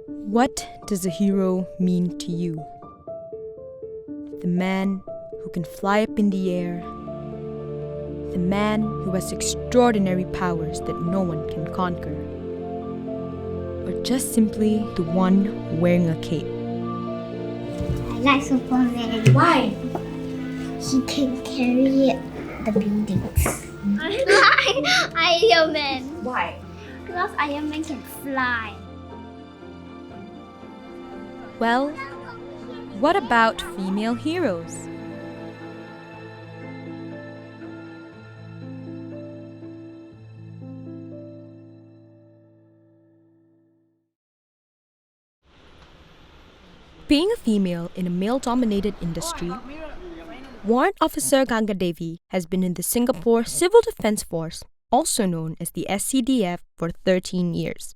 What does a hero mean to you? The man who can fly up in the air. The man who has extraordinary powers that no one can conquer. Or just simply the one wearing a cape. I like Superman. Why? He can carry the buildings. I like Iron Man. Why? Because Iron Man can fly. Well, what about female heroes? Being a female in a male-dominated industry, Warrant Officer Ganga Devi has been in the Singapore Civil Defence Force, also known as the SCDF, for 13 years,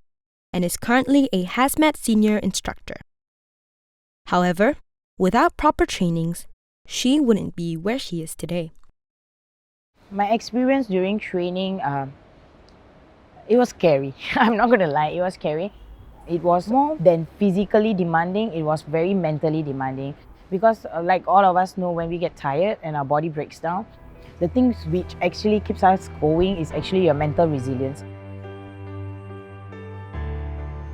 and is currently a Hazmat senior instructor. However, without proper trainings, she wouldn't be where she is today. My experience during training, it was scary. I'm not going to lie, it was scary. It was more than physically demanding, it was very mentally demanding. Because like all of us know, when we get tired and our body breaks down, the things which actually keeps us going is actually your mental resilience.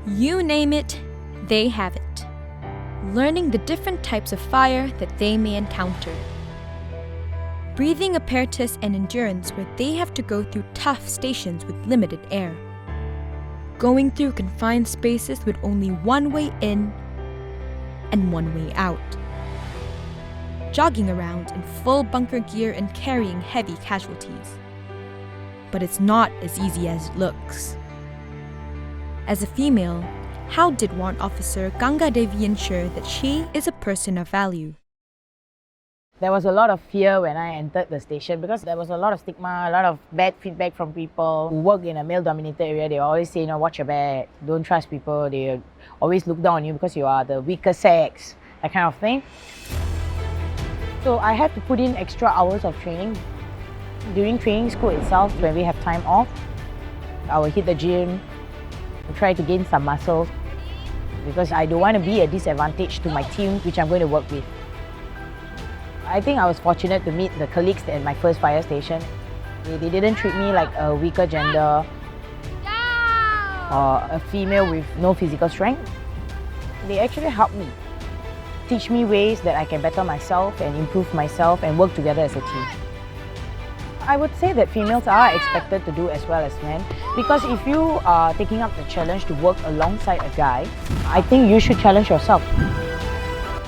You name it, they have it. Learning the different types of fire that they may encounter. Breathing apparatus and endurance where they have to go through tough stations with limited air. Going through confined spaces with only one way in and one way out. Jogging around in full bunker gear and carrying heavy casualties. But it's not as easy as it looks. As a female, how did Warrant Officer Ganga Devi ensure that she is a person of value? There was a lot of fear when I entered the station because there was a lot of stigma, a lot of bad feedback from people who work in a male-dominated area. They always say, watch your back, don't trust people. They always look down on you because you are the weaker sex, that kind of thing. So I had to put in extra hours of training. During training school itself, when we have time off, I will hit the gym, try to gain some muscle because I don't want to be a disadvantage to my team which I'm going to work with. I think I was fortunate to meet the colleagues at my first fire station. They didn't treat me like a weaker gender or a female with no physical strength. They actually helped me, teach me ways that I can better myself and improve myself and work together as a team. I would say that females are expected to do as well as men because if you are taking up the challenge to work alongside a guy, I think you should challenge yourself.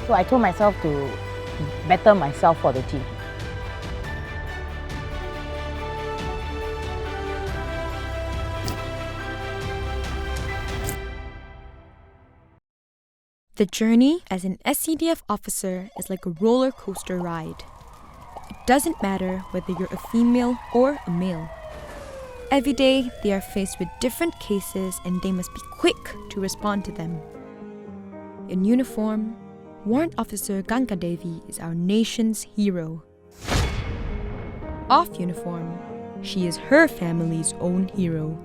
So I told myself to better myself for the team. The journey as an SCDF officer is like a roller coaster ride. It doesn't matter whether you're a female or a male. Every day they are faced with different cases and they must be quick to respond to them. In uniform, Warrant Officer Ganga Devi is our nation's hero. Off uniform, she is her family's own hero.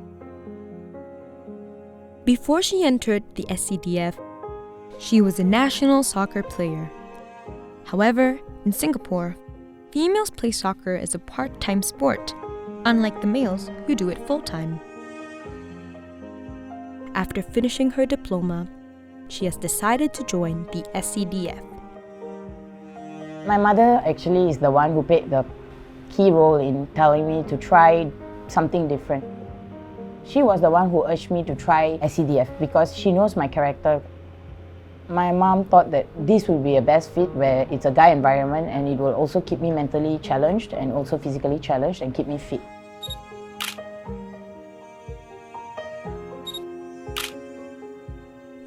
Before she entered the SCDF, she was a national soccer player. However, in Singapore, females play soccer as a part-time sport, unlike the males who do it full-time. After finishing her diploma, she has decided to join the SCDF. My mother actually is the one who played the key role in telling me to try something different. She was the one who urged me to try SCDF because she knows my character. My mom thought that this would be a best fit where it's a guy environment and it will also keep me mentally challenged and also physically challenged and keep me fit.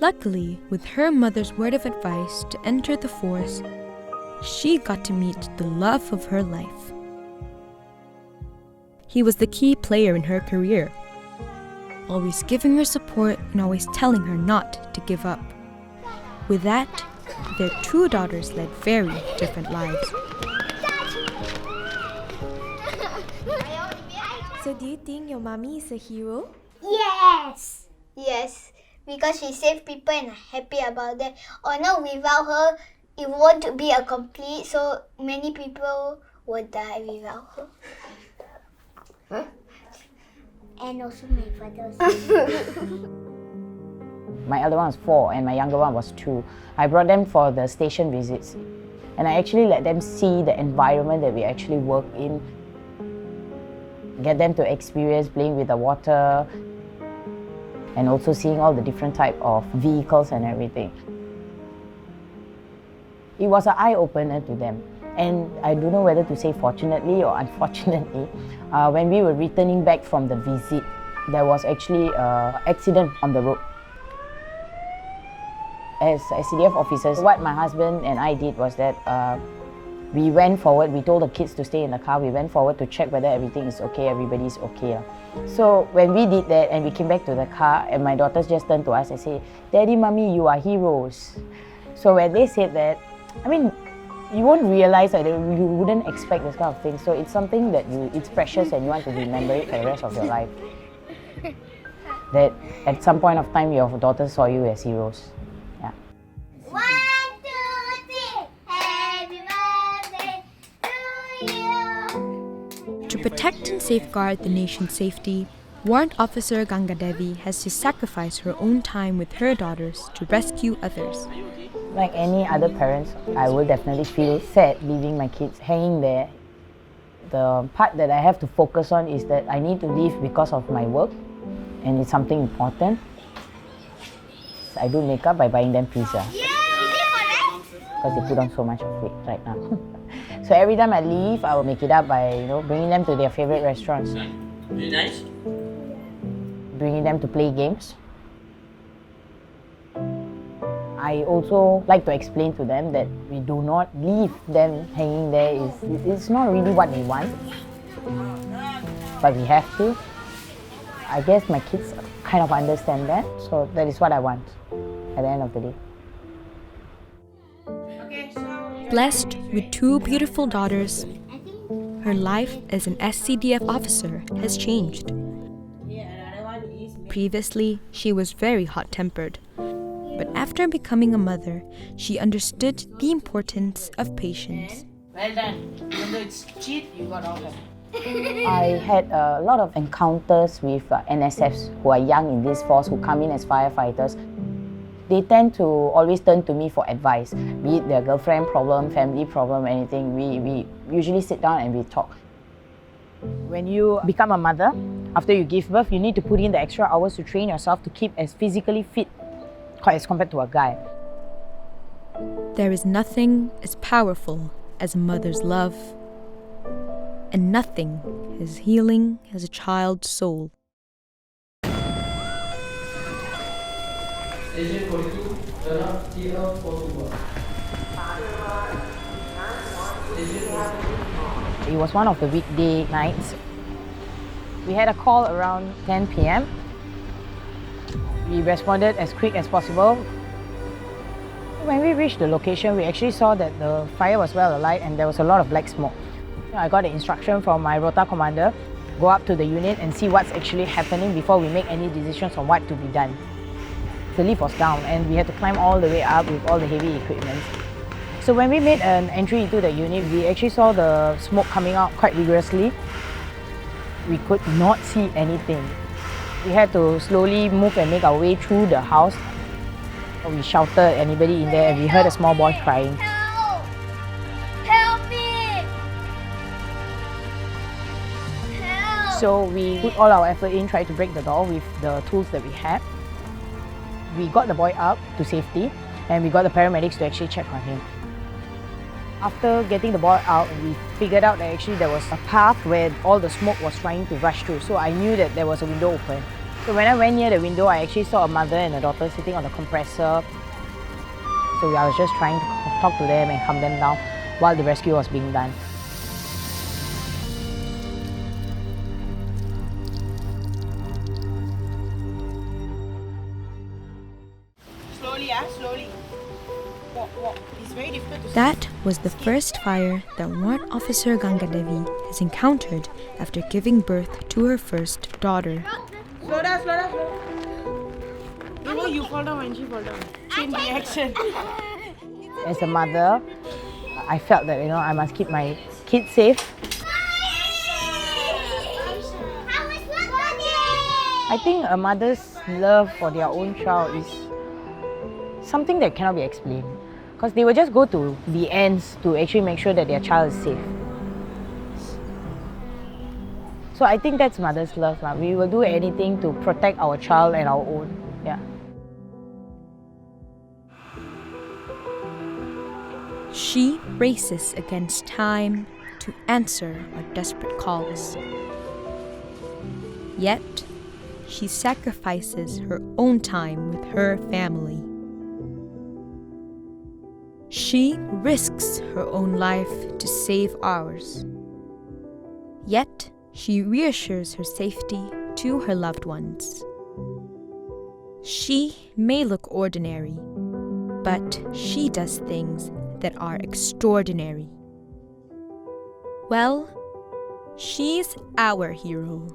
Luckily, with her mother's word of advice to enter the force, she got to meet the love of her life. He was the key player in her career, always giving her support and always telling her not to give up. With that, their two daughters led very different lives. So do you think your mommy is a hero? Yes! Yes, because she saved people and I'm happy about that. Although without her, it won't be a complete, so many people would die without her. Huh? And also my father. My elder one was 4 and my younger one was 2. I brought them for the station visits. And I actually let them see the environment that we actually work in. Get them to experience playing with the water and also seeing all the different type of vehicles and everything. It was an eye-opener to them. And I don't know whether to say fortunately or unfortunately, when we were returning back from the visit, there was actually an accident on the road. As SCDF officers, what my husband and I did was that we went forward, we told the kids to stay in the car, we went forward to check whether everything is okay, everybody's okay. So when we did that and we came back to the car and my daughters just turned to us and said, "Daddy, Mommy, you are heroes." So when they said that, I mean, you won't realize that you wouldn't expect this kind of thing. So it's something that it's precious and you want to remember it for the rest of your life. That at some point of time your daughters saw you as heroes. Yeah. 1, 2, 3, happy birthday to you. To protect and safeguard the nation's safety, Warrant Officer Ganga Devi has to sacrifice her own time with her daughters to rescue others. Like any other parents, I will definitely feel sad leaving my kids hanging there. The part that I have to focus on is that I need to leave because of my work and it's something important. I do makeup by buying them pizza because they put on so much of it right now. So every time I leave, I will make it up by bringing them to their favorite restaurants. Very nice. Bringing them to play games. I also like to explain to them that we do not leave them hanging there. It's not really what we want, but we have to. I guess my kids kind of understand that, so that is what I want at the end of the day. Blessed with 2 beautiful daughters, her life as an SCDF officer has changed. Previously, she was very hot-tempered. But after becoming a mother, she understood the importance of patience. Well done. Even though it's cheat, you got all that. I had a lot of encounters with NSFs who are young in this force, who come in as firefighters. They tend to always turn to me for advice, be it their girlfriend problem, family problem, anything. We usually sit down and we talk. When you become a mother, after you give birth, you need to put in the extra hours to train yourself to keep as physically fit as compared to a guy. There is nothing as powerful as a mother's love, and nothing as healing as a child's soul. Station 42, turn up TL 421. It was one of the weekday nights. We had a call around 10 p.m. We responded as quick as possible. When we reached the location, we actually saw that the fire was well alight and there was a lot of black smoke. I got an instruction from my rota commander, go up to the unit and see what's actually happening before we make any decisions on what to be done. The lift was down and we had to climb all the way up with all the heavy equipment. So when we made an entry into the unit, we actually saw the smoke coming out quite vigorously. We could not see anything. We had to slowly move and make our way through the house. We shouted at anybody in there and we heard a small boy crying. Help! Help me! Help! So we put all our effort in, tried to break the door with the tools that we had. We got the boy up to safety and we got the paramedics to actually check on him. After getting the boy out, we figured out that actually there was a path where all the smoke was trying to rush through. So I knew that there was a window open. So when I went near the window, I actually saw a mother and a daughter sitting on the compressor. So I was just trying to talk to them and calm them down while the rescue was being done. Slowly, slowly. Walk. It's very difficult to. That was the first fire that Warrant Officer Ganga Devi has encountered after giving birth to her first daughter. Slow down. No, you fall down and she fall down. Chain reaction. As a mother, I felt that I must keep my kids safe. I think a mother's love for their own child is something that cannot be explained, because they will just go to the ends to actually make sure that their child is safe. So I think that's mother's love. We will do anything to protect our child and our own. Yeah. She races against time to answer our desperate calls. Yet, she sacrifices her own time with her family. She risks her own life to save ours. Yet, she reassures her safety to her loved ones. She may look ordinary, but she does things that are extraordinary. Well, she's our hero.